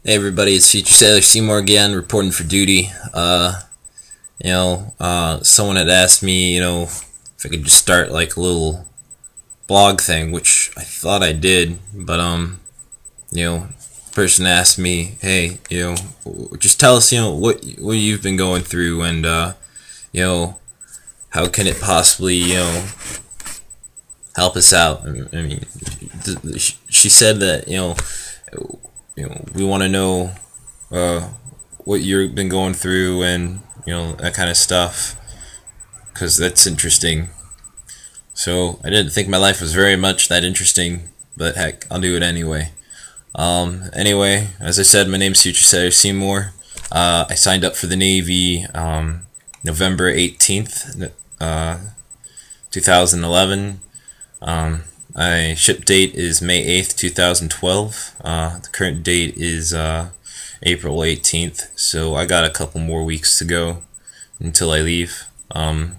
Hey everybody, it's Future Sailor Seymour again, reporting for duty. Someone had asked me, if I could just start like a little blog thing, which I thought I did, but the person asked me, hey, just tell us, what you've been going through, and how can it possibly, help us out? She said that, we want to know what you've been going through and that kind of stuff, because that's interesting. So I didn't think my life was very much that interesting, but heck, I'll do it anyway. Anyway, as I said, my name's Future Sailor Seymour. I signed up for the Navy November 18th, 2011. My ship date is May 8th, 2012. The current date is April 18th, so I got a couple more weeks to go until I leave. Right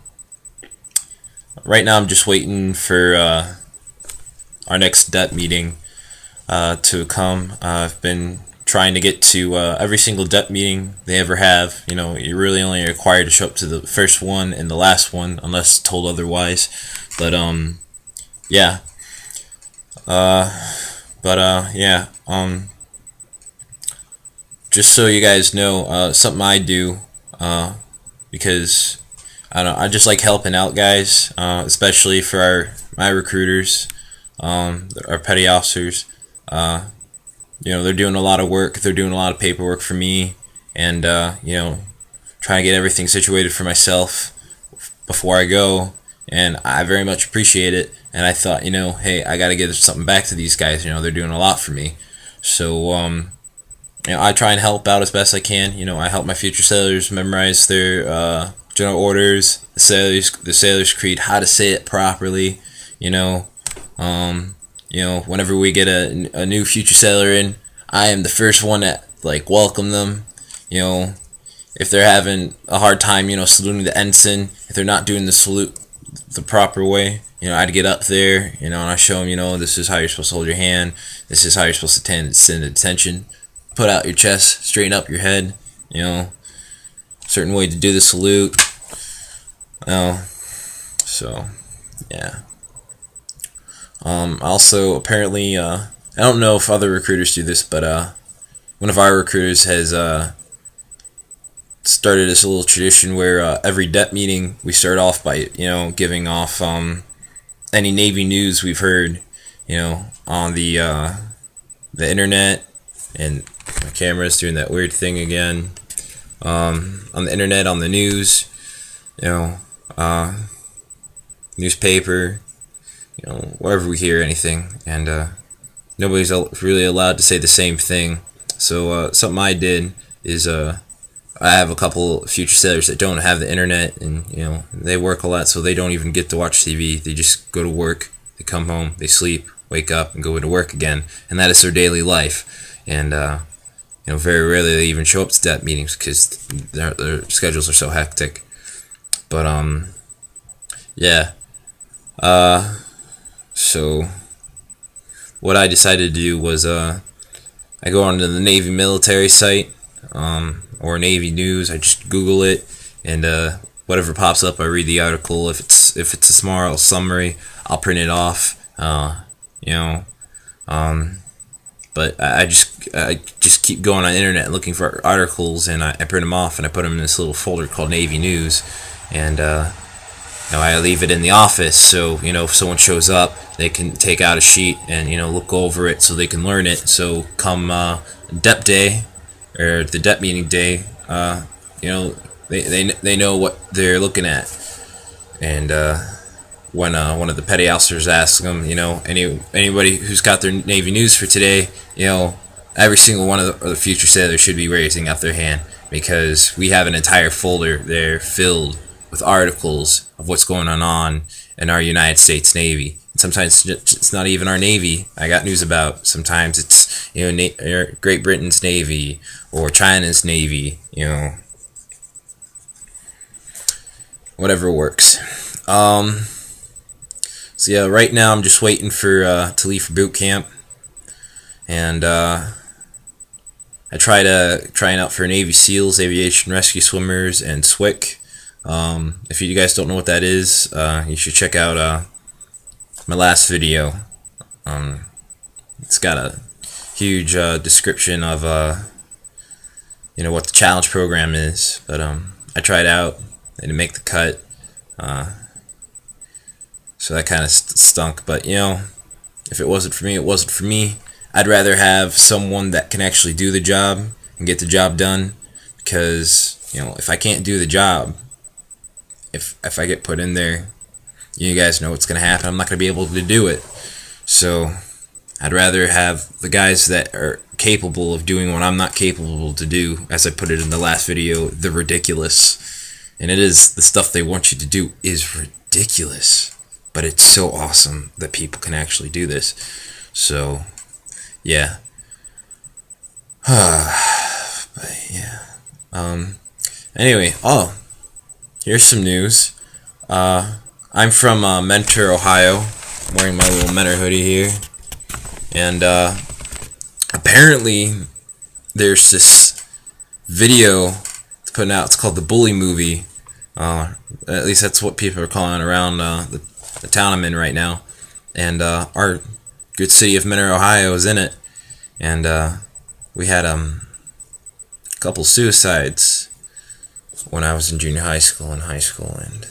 now I'm just waiting for our next DEP meeting to come. I've been trying to get to every single DEP meeting they ever have. You're really only required to show up to the first one and the last one unless told otherwise. But yeah. Just so you guys know, something I do, because I don't know, I just like helping out guys, especially for my recruiters, our petty officers. They're doing a lot of work, they're doing a lot of paperwork for me, and trying to get everything situated for myself before I go, and I very much appreciate it. And I thought, hey, I gotta give something back to these guys. They're doing a lot for me. So, I try and help out as best I can. I help my future sailors memorize their general orders, the sailor's creed, how to say it properly. Whenever we get a new future sailor in, I am the first one that welcome them. If they're having a hard time, saluting the ensign, if they're not doing the salute the proper way, I'd get up there, and I show them, this is how you're supposed to hold your hand, this is how you're supposed to send attention, put out your chest, straighten up your head, certain way to do the salute. So, yeah. Also, apparently, I don't know if other recruiters do this, but one of our recruiters has started this little tradition where every DEP meeting we start off by giving off any Navy news we've heard on the internet. And my camera's doing that weird thing again. On the internet, on the news, newspaper, wherever we hear anything, and nobody's really allowed to say the same thing. So something I did is I have a couple future sailors that don't have the internet, and they work a lot, so they don't even get to watch TV. They just go to work, they come home, they sleep, wake up, and go to work again, and that is their daily life. And very rarely they even show up to DEP meetings because their schedules are so hectic. But yeah. So what I decided to do was I go onto the Navy military site, or Navy news. I just Google it, and whatever pops up, I read the article. If it's a small summary, I'll print it off. But I just keep going on the internet looking for articles, and I print them off, and I put them in this little folder called Navy News, and I leave it in the office, so if someone shows up, they can take out a sheet and look over it, so they can learn it. So come DEP day, or the DEP meeting day, they know what they're looking at. And when one of the petty officers asks them, anybody who's got their Navy news for today, every single one of the future sailors should be raising up their hand, because we have an entire folder there filled with articles of what's going on in our United States Navy. And sometimes it's not even our Navy I got news about. Sometimes it's Great Britain's Navy or China's Navy, whatever works. So yeah, right now I'm just waiting for to leave for boot camp, and I I trying out for Navy SEALs, Aviation Rescue Swimmers, and SWIC. If you guys don't know what that is, you should check out my last video. It's got a huge description of what the challenge program is. But I tried out. I didn't make the cut, so that kind of stunk. But if it wasn't for me, it wasn't for me. I'd rather have someone that can actually do the job and get the job done, because if I can't do the job, if I get put in there, you guys know what's gonna happen. I'm not gonna be able to do it. So I'd rather have the guys that are capable of doing what I'm not capable to do. As I put it in the last video, the ridiculous. And it is, the stuff they want you to do is ridiculous, but it's so awesome that people can actually do this. So yeah. But yeah. Anyway, here's some news. I'm from Mentor, Ohio. I'm wearing my little Mentor hoodie here. And apparently there's this video it's putting out. It's called The Bully Movie. At least that's what people are calling around the town I'm in right now. And our good city of Mentor, Ohio is in it. And we had a couple suicides when I was in junior high school and high school, and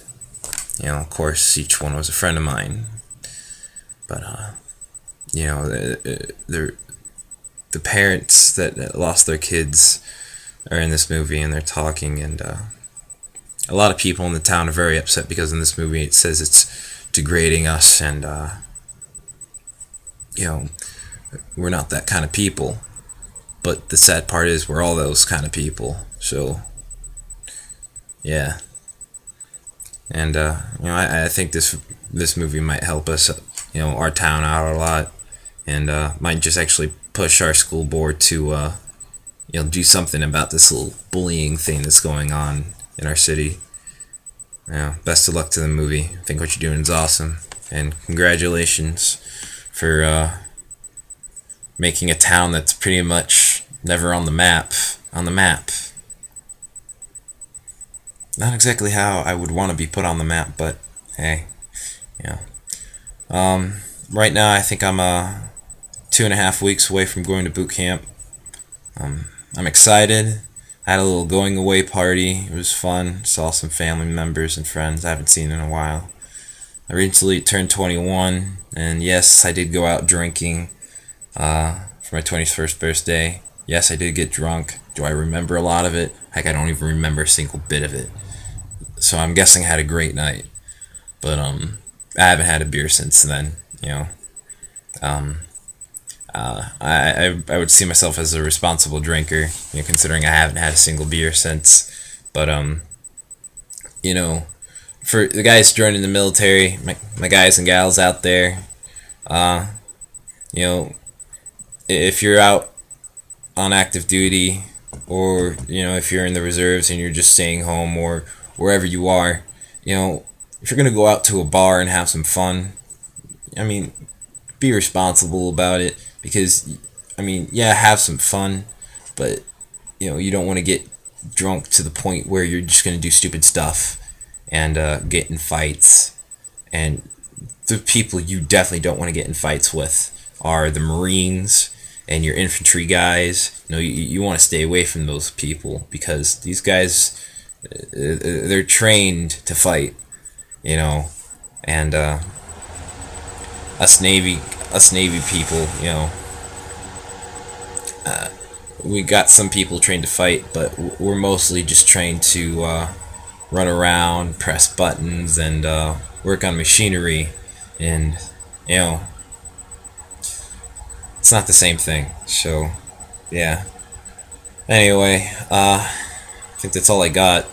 of course each one was a friend of mine. But the parents that lost their kids are in this movie, and they're talking, and a lot of people in the town are very upset because in this movie it says it's degrading us, and we're not that kind of people. But the sad part is we're all those kind of people. So yeah. And I think this movie might help us, our town out a lot, and might just actually push our school board to do something about this little bullying thing that's going on in our city. Best of luck to the movie. I think what you're doing is awesome, and congratulations for making a town that's pretty much never on the map. Not exactly how I would want to be put on the map, but hey, right now I think I'm 2.5 weeks away from going to boot camp. I'm excited. I had a little going away party. It was fun. Saw some family members and friends I haven't seen in a while. I recently turned 21, and yes, I did go out drinking for my 21st birthday. Yes, I did get drunk. Do I remember a lot of it? Heck, I don't even remember a single bit of it. So I'm guessing I had a great night. But I haven't had a beer since then. I would see myself as a responsible drinker, considering I haven't had a single beer since. But for the guys joining the military, my guys and gals out there, if you're out on active duty, or if you're in the reserves and you're just staying home, or wherever you are, if you're gonna go out to a bar and have some fun, be responsible about it, because yeah, have some fun, but you don't want to get drunk to the point where you're just gonna do stupid stuff and get in fights. And the people you definitely don't want to get in fights with are the Marines and your infantry guys. You want to stay away from those people, because these guys, they're trained to fight, and us Navy people, we got some people trained to fight, but we're mostly just trained to run around, press buttons, and work on machinery, and it's not the same thing. So yeah. Anyway, I think that's all I got.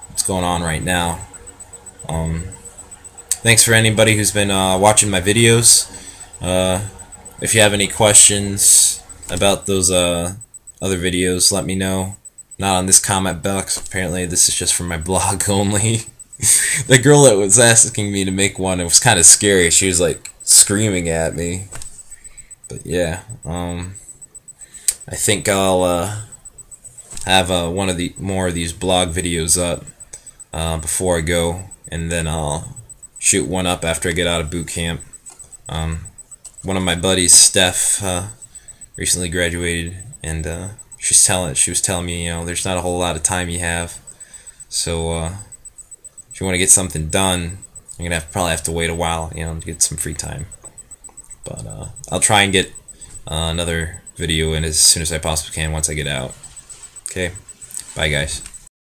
What's going on right now? Thanks for anybody who's been watching my videos. If you have any questions about those other videos, let me know. Not on this comment box. Apparently this is just for my blog only. The girl that was asking me to make one, it was kind of scary. She was like screaming at me. But yeah, I think I'll have one of the more of these blog videos up before I go, and then I'll shoot one up after I get out of boot camp. One of my buddies, Steph, recently graduated, and she was telling me, you know, there's not a whole lot of time you have, so if you want to get something done, you're gonna probably have to wait a while, you know, to get some free time. But I'll try and get another video in as soon as I possibly can once I get out. Okay, bye guys.